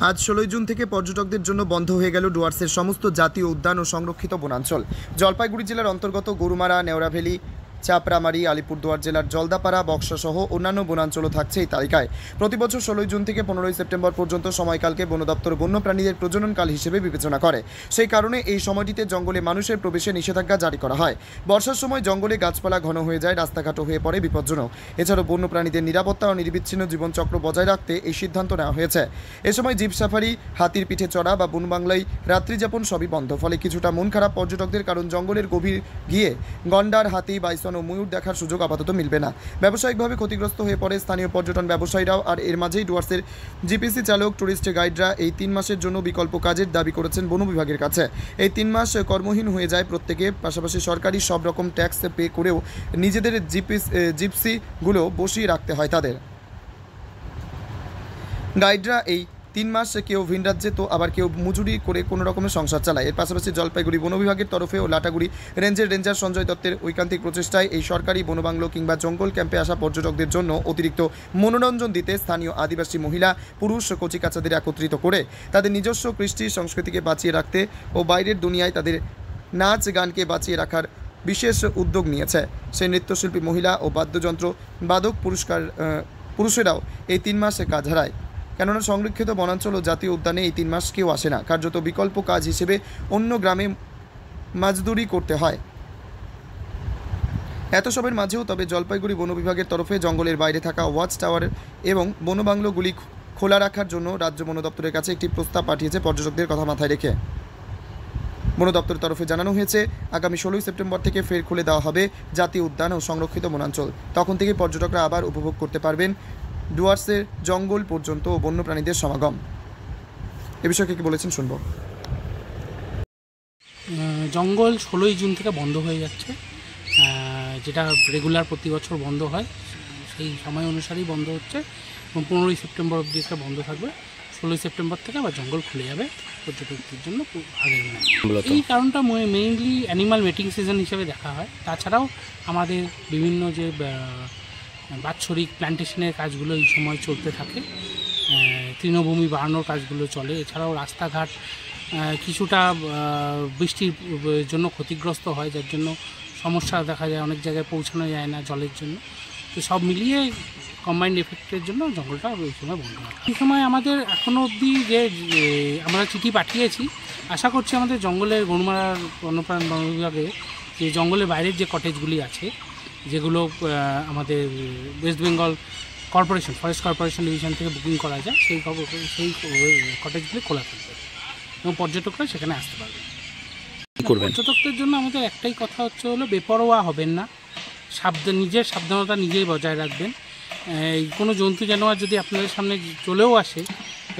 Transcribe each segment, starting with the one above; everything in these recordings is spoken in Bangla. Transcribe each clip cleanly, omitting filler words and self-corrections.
আজ 16 জুন থেকে পর্যটকদের জন্য বন্ধ হয়ে গেল ডুয়ার্সের সমস্ত জাতীয় উদ্যান ও সংরক্ষিত বনাঞ্চল। জলপাইগুড়ি জেলার অন্তর্গত গরুমারা, নেওড়াভেলি, চাপড়ামারি, আলিপুরদুয়ার জেলার জলদাপাড়া, বক্সা সহ অন্যান্য বনাঞ্চলও থাকছে এই তালিকায়। প্রতি বছর 16 জুন থেকে 15 সেপ্টেম্বর পর্যন্ত সময়কালকে বন দপ্তর বন্যপ্রাণীদের প্রজননকাল হিসেবে বিবেচনা করে। সেই কারণে এই সময়টিতে জঙ্গলে মানুষের প্রবেশে নিষেধাজ্ঞা জারি করা হয়। বর্ষার সময় জঙ্গলে গাছপালা ঘন হয়ে যায়, রাস্তাঘাটও হয়ে পড়ে বিপজ্জনক। এছাড়াও বন্যপ্রাণীদের নিরাপত্তা ও নিরবিচ্ছিন্ন জীবনচক্র বজায় রাখতে এই সিদ্ধান্ত নেওয়া হয়েছে। এ সময় জিপ সাফারি, হাতির পিঠে চড়া বা বনবাংলায় রাত্রিযাপন সবই বন্ধ। ফলে কিছুটা মন খারাপ পর্যটকদের, কারণ জঙ্গলের গভীর গিয়ে গন্ডার, হাতি, বাইসন ও ময়ূর দেখার সুযোগ আপাতত মিলবে না। ব্যবসায়িকভাবে ক্ষতিগ্রস্ত হয়ে পড়ে স্থানীয় পর্যটন ব্যবসায়ীরাও। আর এর মাঝেই ডুয়ার্সের জিপিসি চালক, টুরিস্ট গাইডরা এই 3 মাসের জন্য বিকল্প কাজের দাবি করেছেন বন বিভাগের কাছে। এই 3 মাস কর্মহীন হয়ে যায় প্রত্যেকে। পাশাপাশি সরকারি সব রকম ট্যাক্স পে করেও নিজেদের জিপসিগুলো বসিয়ে রাখতে হয় তাদের। গাইডরা এই 3 মাস কেউ ভিন রাজ্যে, তো আবার কেউ মজুরি করে কোনো রকমের সংসার চালায়। এর পাশাপাশি জলপাইগুড়ি বন বিভাগের তরফে ও লাটাগুড়ি রেঞ্জের রেঞ্জার সঞ্জয় দত্তের ঐকান্তিক প্রচেষ্টায় এই সরকারি বনবাংলো কিংবা জঙ্গল ক্যাম্পে আসা পর্যটকদের জন্য অতিরিক্ত মনোরঞ্জন দিতে স্থানীয় আদিবাসী মহিলা, পুরুষ, কচিকাচাদের একত্রিত করে তাদের নিজস্ব কৃষ্টি সংস্কৃতিকে বাঁচিয়ে রাখতে ও বাইরের দুনিয়ায় তাদের নাচ গানকে বাঁচিয়ে রাখার বিশেষ উদ্যোগ নিয়েছে। সেই নৃত্যশিল্পী মহিলা ও বাদ্যযন্ত্র বাদক পুরুষেরাও এই 3 মাসে কাজ হারায়। কেননা সংরক্ষিত বনাঞ্চল ও জাতীয় উদ্যানে এই 3 মাস কেউ আসে না। কার্যত বিকল্প কাজ হিসেবে অন্য গ্রামে মাজদুরি করতে হয়। এত সবের মাঝেও তবে জলপাইগুড়ি বন বিভাগের তরফে জঙ্গলের বাইরে থাকা ওয়াচ টাওয়ার এবং বনবাংলোগুলি খোলা রাখার জন্য রাজ্য বন দপ্তরের কাছে একটি প্রস্তাব পাঠিয়েছে পর্যটকদের কথা মাথায় রেখে। বন দপ্তরের তরফে জানানো হয়েছে, আগামী 16 সেপ্টেম্বর থেকে ফের খুলে দেওয়া হবে জাতীয় উদ্যান ও সংরক্ষিত বনাঞ্চল। তখন থেকে পর্যটকরা আবার উপভোগ করতে পারবেন ডুয়ার্সের জঙ্গল পর্যন্ত ও বন্যপ্রাণীদের সমাগম। এ বিষয়ে কি বলেছেন শুনব। জঙ্গল 16 জুন থেকে বন্ধ হয়ে যাচ্ছে, যেটা রেগুলার প্রতি বছর বন্ধ হয়, সেই সময় অনুসারেই বন্ধ হচ্ছে এবং 15 সেপ্টেম্বর অবধি একটা বন্ধ থাকবে। 16 সেপ্টেম্বর থেকে আবার জঙ্গল খুলে যাবে পর্যটকদের জন্য আগের দিনে। এই কারণটা মেইনলি অ্যানিমাল মেটিং সিজন হিসেবে দেখা হয়। তাছাড়াও আমাদের বিভিন্ন যে বাৎসরিক প্ল্যান্টেশনের কাজগুলো এই সময় চলতে থাকে, তৃণভূমি বাড়ানোর কাজগুলো চলে। এছাড়াও রাস্তাঘাট কিছুটা বৃষ্টির জন্য ক্ষতিগ্রস্ত হয়, যার জন্য সমস্যা দেখা যায়, অনেক জায়গায় পৌঁছানো যায় না জলের জন্য। তো সব মিলিয়ে কম্বাইন্ড এফেক্টের জন্য জঙ্গলটা ওই সময় বন্ধ হয়। এই সময় আমাদের এখনও অবধি যে আমরা চিঠি পাঠিয়েছি, আশা করছি আমাদের জঙ্গলের গরুমারার বন্যপ্রাণ বন বিভাগে যে জঙ্গলের বাইরের যে কটেজগুলি আছে, যেগুলো আমাদের West Bengal corporation, forest corporation division থেকে বুকিং করা যায়, সেই কটেজগুলি খোলা থাকবে এবং পর্যটকরা সেখানে আসতে পারবে। পর্যটকদের জন্য আমাদের একটাই কথা হলো বেপরোয়া হবেন না, নিজের সাবধানতা নিজেই বজায় রাখবেন। কোনো জন্তু জানোয়ার যদি আপনাদের সামনে চলেও আসে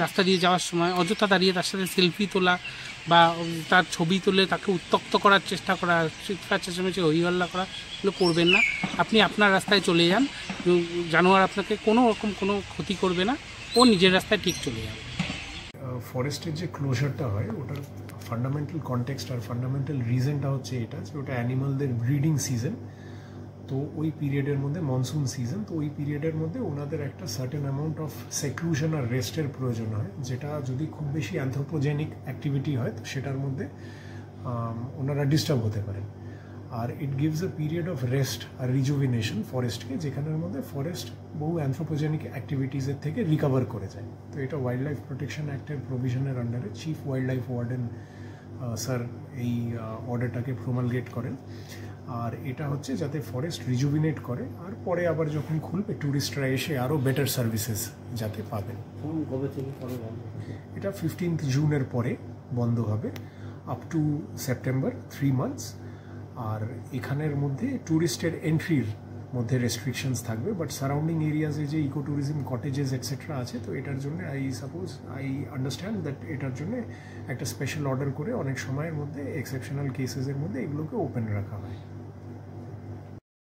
রাস্তা দিয়ে যাওয়ার সময়, অযথা দাঁড়িয়ে তার সাথে সেলফি তোলা বা তার ছবি তুলে তাকে উত্ত্যক্ত করার চেষ্টা করা, চিৎকার চেঁচামেচি হইহল্লা করা, এগুলো করবেন না। আপনি আপনার রাস্তায় চলে যান, জানোয়ার আপনাকে কোনো রকম কোনো ক্ষতি করবে না, ও নিজের রাস্তায় ঠিক চলে যাবে। ফরেস্টের যে ক্লোজারটা হয়, ওটার ফান্ডামেন্টাল কনটেক্সট আর ফান্ডামেন্টাল রিজনটা হচ্ছে এটা যে ওটা অ্যানিমালদের ব্রিডিং সিজন। তো ওই পিরিয়ডের মধ্যে মনসুন সিজন, তো ওই পিরিয়ডের মধ্যে ওনাদের একটা সার্টেন অ্যামাউন্ট অফ সেক্লুশন আর রেস্টের প্রয়োজন হয়, যেটা যদি খুব বেশি অ্যানথ্রোপোজেনিক অ্যাক্টিভিটি হয় তো সেটার মধ্যে ওনারা ডিস্টার্ব হতে পারেন। আর it gives a period of rest আর রিজুভিনেশন ফরেস্টকে, যেখানের মধ্যে ফরেস্ট বহু অ্যানথ্রোপোজেনিক অ্যাক্টিভিটিসের থেকে রিকভার করে যায়। তো এটা ওয়াইল্ড লাইফ প্রোটেকশন অ্যাক্টের প্রভিশনের আন্ডারে chief wild life warden sir এই অর্ডারটাকে প্রমালগেট করেন। আর এটা হচ্ছে যাতে ফরেস্ট রিজুভিনেট করে, আর পরে আবার যখন খুলবে ট্যুরিস্টরা এসে আরও বেটার সার্ভিসেস যাতে পাবেন। এটা 15 জুনের পরে বন্ধ হবে আপ টু সেপ্টেম্বর, 3 মান্থস। আর এখানের মধ্যে ট্যুরিস্টের এন্ট্রির মধ্যে রেস্ট্রিকশনস থাকবে, বাট সারাউন্ডিং এরিয়াজে যে ইকো ট্যুরিজম কটেজেস এটসেট্রা আছে, তো এটার জন্য আই আন্ডারস্ট্যান্ড দ্যাট এটার জন্য একটা স্পেশাল অর্ডার করে অনেক সময়ের মধ্যে এক্সেপশনাল কেসেসের মধ্যে এগুলোকে ওপেন রাখা হয়।